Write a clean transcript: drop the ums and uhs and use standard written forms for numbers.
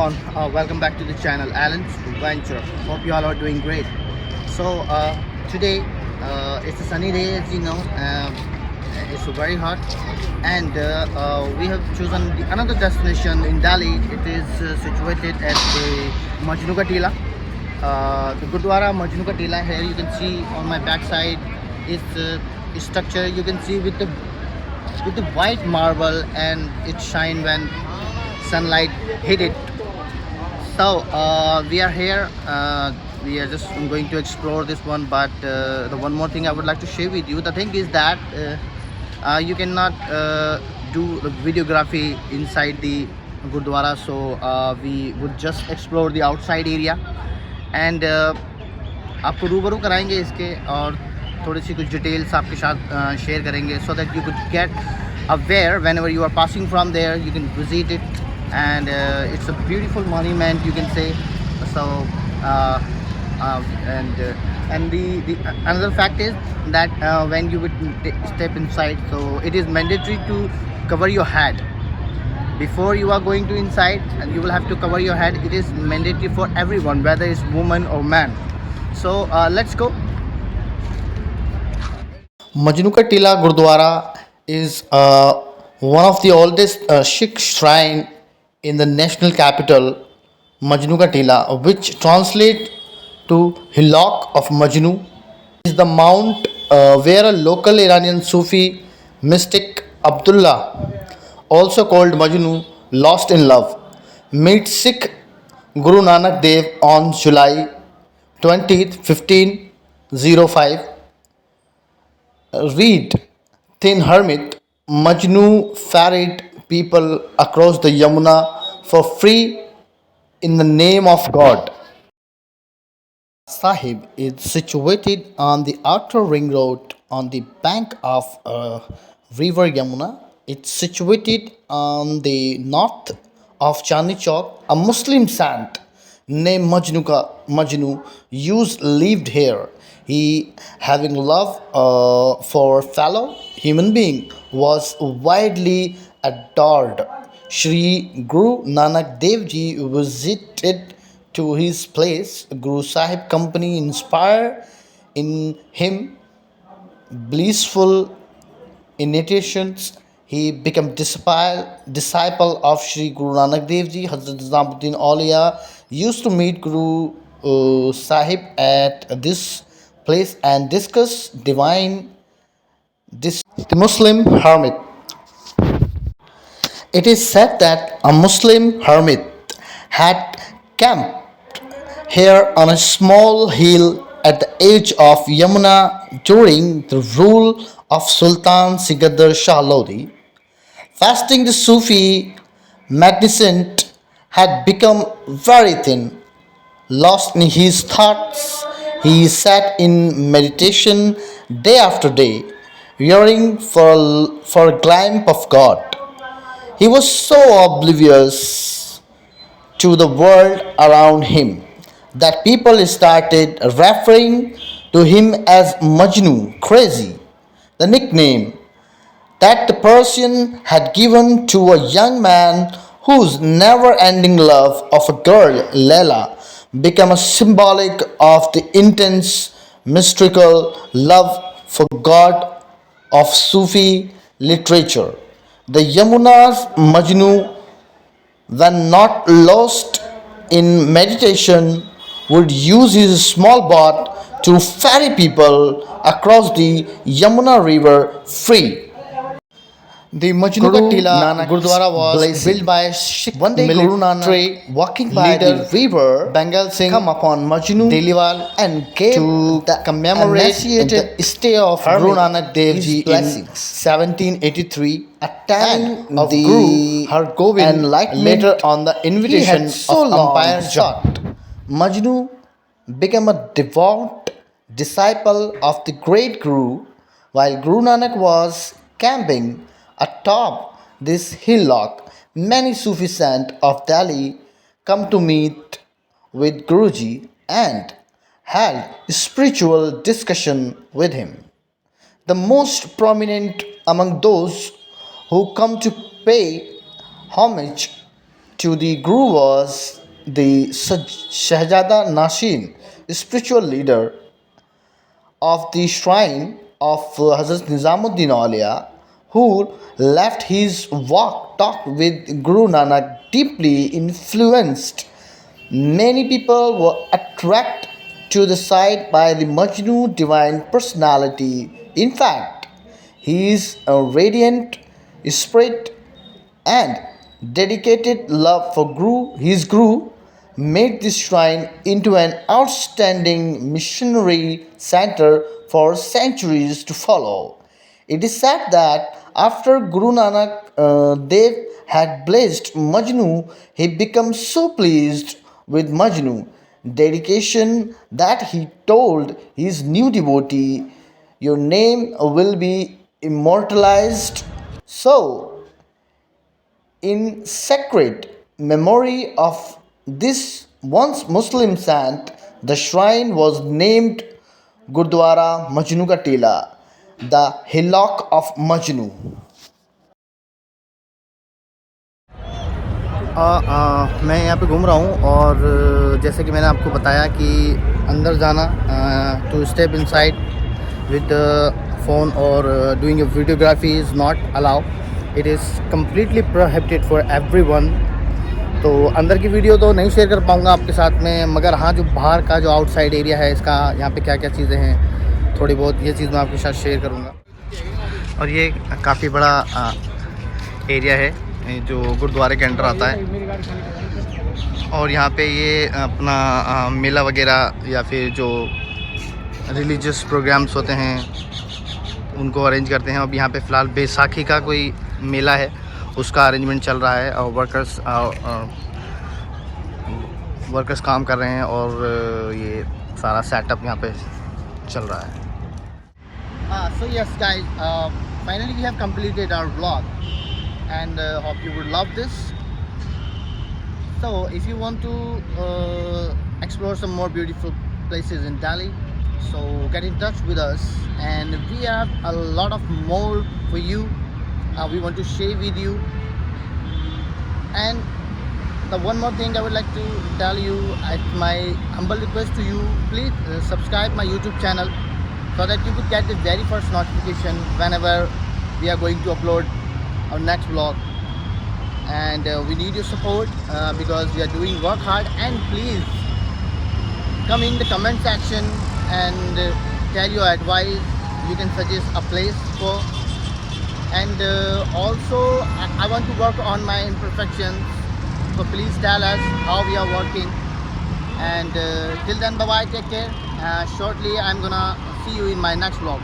everyone, welcome back to the channel Alan's Venture. Hope you all are doing great. Today it's a sunny day, as you know. It's very hot, and we have chosen another destination in Delhi. It is situated at the Majnu Ka Tila. The Gurdwara Majnu Ka Tila. Here you can see on my backside is structure. You can see with the white marble, and it shine when sunlight hit it. We are here. We are just going to explore this one, but the one more thing I would like to share with you. The thing is that you cannot do the videography inside the Gurdwara, so we would just explore the outside area and आपको रूबरू कराएंगे इसके और थोड़ी सी कुछ details आपके साथ share करेंगे so that you could get aware whenever you are passing from there. You can visit it, and it's a beautiful monument, you can say. So uh, and the another fact is that when you would step inside, so it is mandatory to cover your head before you are going to inside, and you will have to cover your head. It is mandatory for everyone, whether it's woman or man. So let's go. Majnu Ka Tila Gurdwara is one of the oldest Sikh shrine in the national capital, Majnu Ka Tila, which translates to Hillock of Majnu. Is the mount where a local Iranian Sufi mystic Abdullah, also called Majnu, lost in love, meets Sikh Guru Nanak Dev on July 20th, 1505. Read Thin Hermit. Majnu ferried people across the Yamuna for free in the name of God. Sahib is situated on the outer ring road on the bank of river Yamuna. It's situated on the north of Chandni Chowk. A Muslim saint named Majnu lived here. He, having love for fellow human being, was widely adored. Shri Guru Nanak Dev Ji visited to his place. Guru Sahib company inspired in him blissful initiations. He became disciple of Shri Guru Nanak Dev Ji. Hazrat Nizamuddin Aulia used to meet Guru Sahib at this place and discuss divine. The Muslim hermit. It is said that a Muslim hermit had camped here on a small hill at the edge of Yamuna during the rule of Sultan Sikandar Shah Lodi. Fasting, the Sufi magnificent had become very thin. Lost in his thoughts, he sat in meditation day after day, yearning for a glimpse of God. He was so oblivious to the world around him that people started referring to him as Majnu, crazy, the nickname that the Persian had given to a young man whose never ending love of a girl, Leila, became a symbolic of the intense mystical love for God of Sufi literature. The Yamuna's Majnu, when not lost in meditation, would use his small boat to ferry people across the Yamuna River free. The Majnu Ka Tila Gurdwara was built by Sikh one day Guru Nanak walking by the river Bengal Singh come upon Majnu Deliwal and gave to the commemorated the stay of Guru Nanak Dev Ji in 1783, a time of the Guru Har Gobind, and later on the invitation of Umpire Jat. Majnu became a devout disciple of the great Guru while Guru Nanak was camping atop this hillock. Many Sufi saints of Delhi come to meet with Guruji and held spiritual discussion with him. The most prominent among those who come to pay homage to the Guru was the Shahzada Nashin, spiritual leader of the shrine of Hazrat Nizamuddin Aulia, who left his walk talk with Guru Nanak deeply influenced. Many people were attracted to the site by the Majnu divine personality. In fact, his radiant spirit and dedicated love for his Guru made this shrine into an outstanding missionary center for centuries to follow. It is said that after Guru Nanak Dev had blessed Majnu, he became so pleased with Majnu dedication that he told his new devotee, "Your name will be immortalized." So, in sacred memory of this once Muslim saint, the shrine was named Gurdwara Majnu Ka Tila, the hillock of Majnu. मैं यहाँ पे घूम रहा हूँ और जैसे कि मैंने आपको बताया कि अंदर जाना to step inside with phone और doing a videography is not allow. It is completely prohibited for everyone. तो अंदर की वीडियो तो नहीं शेयर कर पाऊँगा आपके साथ में, मगर हाँ जो बाहर का जो आउटसाइड एरिया है इसका, यहाँ पे क्या क्या चीज़ें हैं थोड़ी बहुत ये चीज़ मैं आपके साथ शेयर करूँगा. और ये काफ़ी बड़ा एरिया है जो गुरुद्वारे के अंडर आता है. और यहाँ पे ये अपना मेला वगैरह या फिर जो रिलीजियस प्रोग्राम्स होते हैं उनको अरेंज करते हैं. अब यहाँ पे फ़िलहाल बैसाखी का कोई मेला है, उसका अरेंजमेंट चल रहा है और वर्कर्स काम कर रहे हैं और ये सारा सेटअप यहाँ पे चल रहा है. So yes guys, finally we have completed our vlog and hope you would love this. So if you want to explore some more beautiful places in Delhi, so get in touch with us and we have a lot of more for you. We want to share with you. And the one more thing I would like to tell you, my humble request to you, please subscribe my YouTube channel so that you could get the very first notification whenever we are going to upload our next vlog. And we need your support because we are doing work hard. And please come in the comment section and tell your advice. You can suggest a place for. And also I want to work on my imperfections, so please tell us how we are working. And till then, bye bye, take care. Shortly I'm gonna see you in my next vlog.